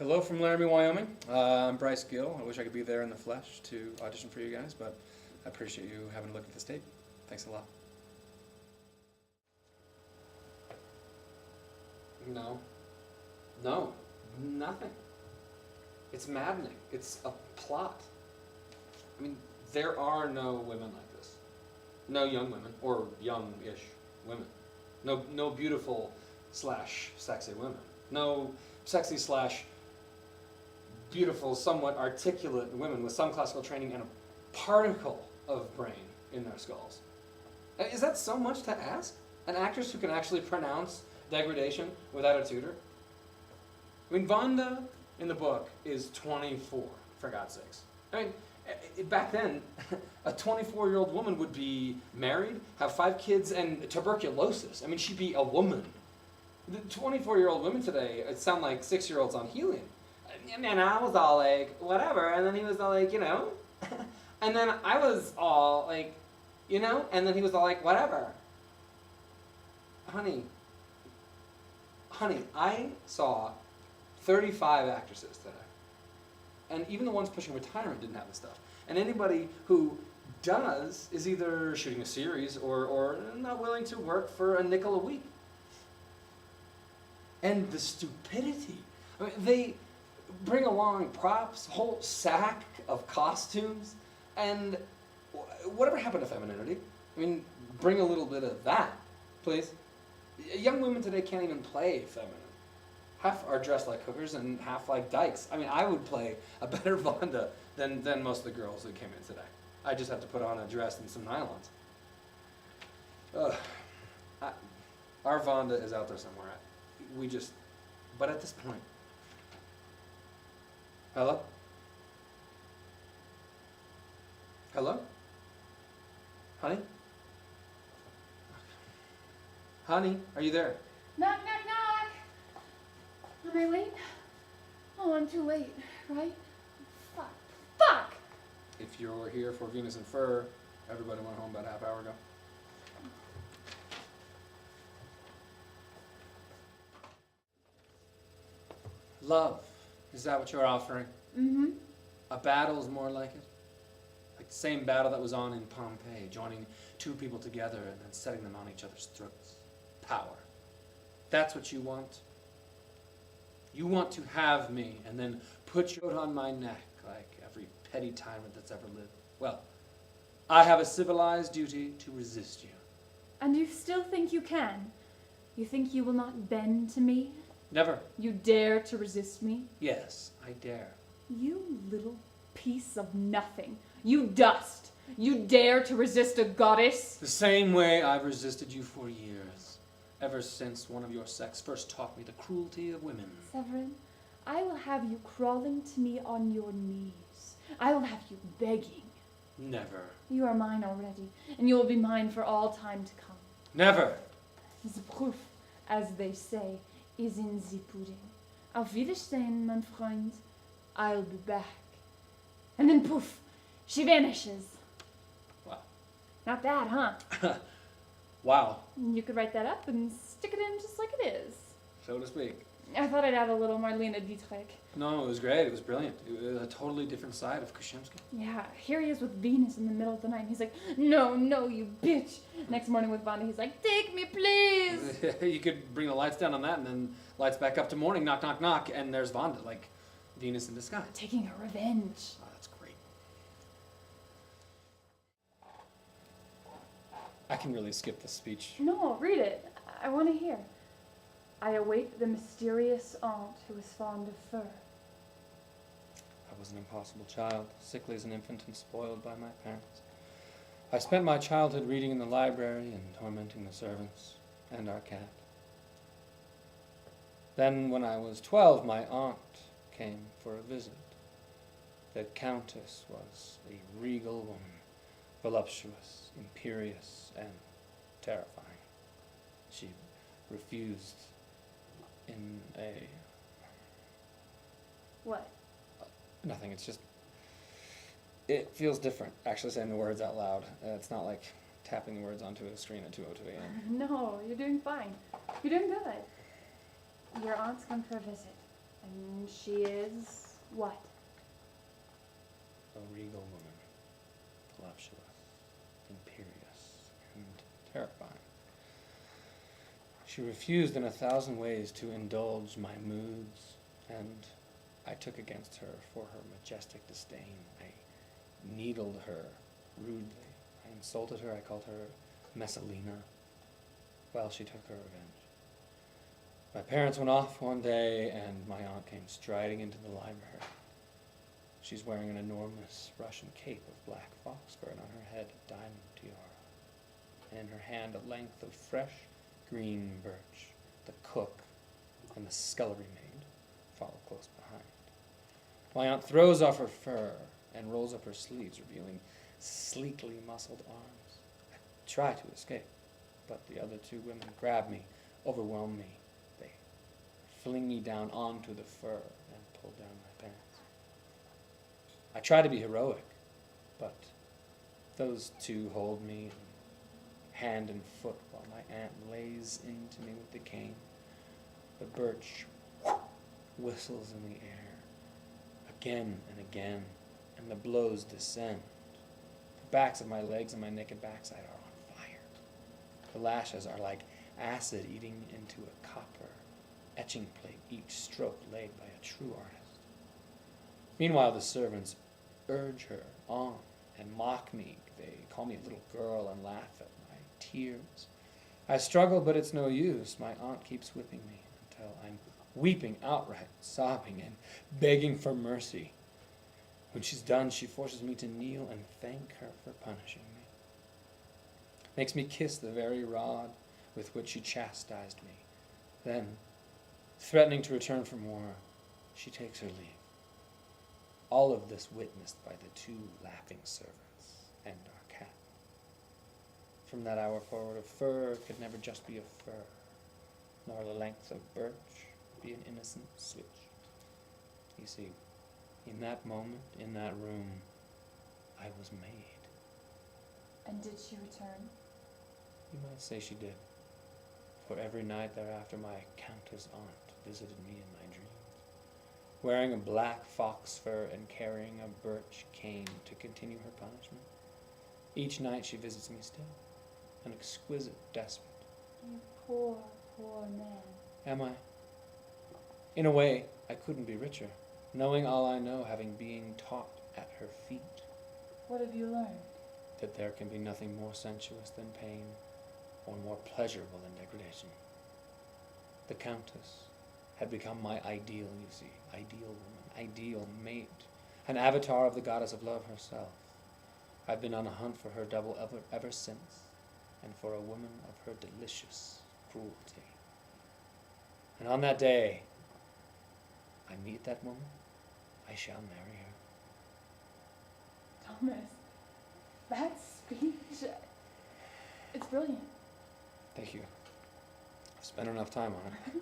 Hello from Laramie, Wyoming. I'm Bryce Gill. I wish I could be there in the flesh to audition for you guys, but I appreciate you having a look at this tape. Thanks a lot. No. No. Nothing. It's maddening. It's a plot. I mean, there are no women like this. No young women, or young-ish women. No beautiful / sexy women. No sexy / beautiful, somewhat articulate women with some classical training and a particle of brain in their skulls. Is that so much to ask? An actress who can actually pronounce degradation without a tutor? I mean, Vonda in the book is 24, for God's sakes. I mean, back then, a 24-year-old woman would be married, have 5 kids, and tuberculosis. I mean, she'd be a woman. The 24-year-old women today sound like 6-year-olds on helium. And I was all like, whatever, and then he was all like, and then I was all like, and then he was all like, whatever. Honey, I saw 35 actresses today. And even the ones pushing retirement didn't have this stuff. And anybody who does is either shooting a series or not willing to work for a nickel a week. And the stupidity. I mean, they bring along props, whole sack of costumes, and whatever happened to femininity? I mean, bring a little bit of that, please. Young women today can't even play feminine. Half are dressed like hookers and half like dykes. I mean, I would play a better Vonda than most of the girls that came in today. I just have to put on a dress and some nylons. Our Vonda is out there somewhere. But at this point. Hello? Hello? Honey? Honey, are you there? Knock, knock, knock! Am I late? Oh, I'm too late, right? Fuck. Fuck! If you're here for Venus and Fur, everybody went home about a half hour ago. Love. Is that what you're offering? Mm-hmm. A battle is more like it? Like the same battle that was on in Pompeii, joining 2 people together and then setting them on each other's throats. Power. That's what you want? You want to have me and then put your foot on my neck like every petty tyrant that's ever lived. Well, I have a civilized duty to resist you. And you still think you can? You think you will not bend to me? Never. You dare to resist me? Yes, I dare. You little piece of nothing. You dust. You dare to resist a goddess? The same way I've resisted you for years. Ever since one of your sex first taught me the cruelty of women. Severin, I will have you crawling to me on your knees. I will have you begging. Never. You are mine already, and you will be mine for all time to come. Never. The proof, as they say, is in the pudding. Auf Wiedersehen, mein Freund. I'll be back. And then poof, she vanishes. Wow. Not bad, huh? Wow. You could write that up and stick it in just like it is. So to speak. I thought I'd add a little Marlene Dietrich. No, it was great. It was brilliant. It was a totally different side of Kushemsky. Yeah, here he is with Venus in the middle of the night. And he's like, no, you bitch. Next morning with Vonda, he's like, take me, please. You could bring the lights down on that and then lights back up to morning, knock, knock, knock, and there's Vonda, like Venus in disguise. Taking her revenge. Oh, that's great. I can really skip this speech. No, read it. I want to hear. I await the mysterious aunt who is fond of fur. I was an impossible child, sickly as an infant and spoiled by my parents. I spent my childhood reading in the library and tormenting the servants and our cat. Then, when I was 12, my aunt came for a visit. The Countess was a regal woman, voluptuous, imperious, and terrifying. She refused in a... What? Nothing, it's just... It feels different, actually saying the words out loud. It's not like tapping the words onto a screen at 2:02 a.m. No, you're doing fine. You're doing good. Your aunt's come for a visit. And she is what? A regal woman, voluptuous, imperious, and terrifying. She refused in 1,000 ways to indulge my moods, and I took against her for her majestic disdain. I needled her rudely. I insulted her. I called her Messalina. Well, she took her revenge. My parents went off one day, and my aunt came striding into the library. She's wearing an enormous Russian cape of black fox fur, and on her head a diamond tiara, and in her hand a length of fresh green birch. The cook and the scullery maid follow close behind. My aunt throws off her fur and rolls up her sleeves, revealing sleekly muscled arms. I try to escape, but the other two women grab me, overwhelm me. They fling me down onto the fur and pull down my pants. I try to be heroic, but those two hold me hand and foot while my aunt lays into me with the cane. The birch whistles in the air again and again, and the blows descend. The backs of my legs and my naked backside are on fire. The lashes are like acid eating into a copper etching plate, each stroke laid by a true artist. Meanwhile, the servants urge her on and mock me. They call me a little girl and laugh at my tears. I struggle, but it's no use. My aunt keeps whipping me until I'm weeping outright, sobbing and begging for mercy. When she's done, she forces me to kneel and thank her for punishing me. Makes me kiss the very rod with which she chastised me. Then, threatening to return for more, she takes her leave. All of this witnessed by the two laughing servants and our cat. From that hour forward, a fur could never just be a fur, nor the length of birch be an innocent switch. You see, in that moment, in that room, I was made. And did she return? You might say she did. For every night thereafter, my countess aunt visited me in my dreams, wearing a black fox fur and carrying a birch cane to continue her punishment. Each night she visits me still, an exquisite despot. You poor, poor man. Am I? In a way, I couldn't be richer, knowing all I know, having been taught at her feet, What have you learned? that there can be nothing more sensuous than pain, or more pleasurable than degradation. The Countess had become my ideal, you see, ideal woman, ideal mate, an avatar of the goddess of love herself. I've been on a hunt for her double ever since, and for a woman of her delicious cruelty. And on that day I meet that woman, I shall marry her. Thomas, that speech, it's brilliant. Thank you. I've spent enough time on it.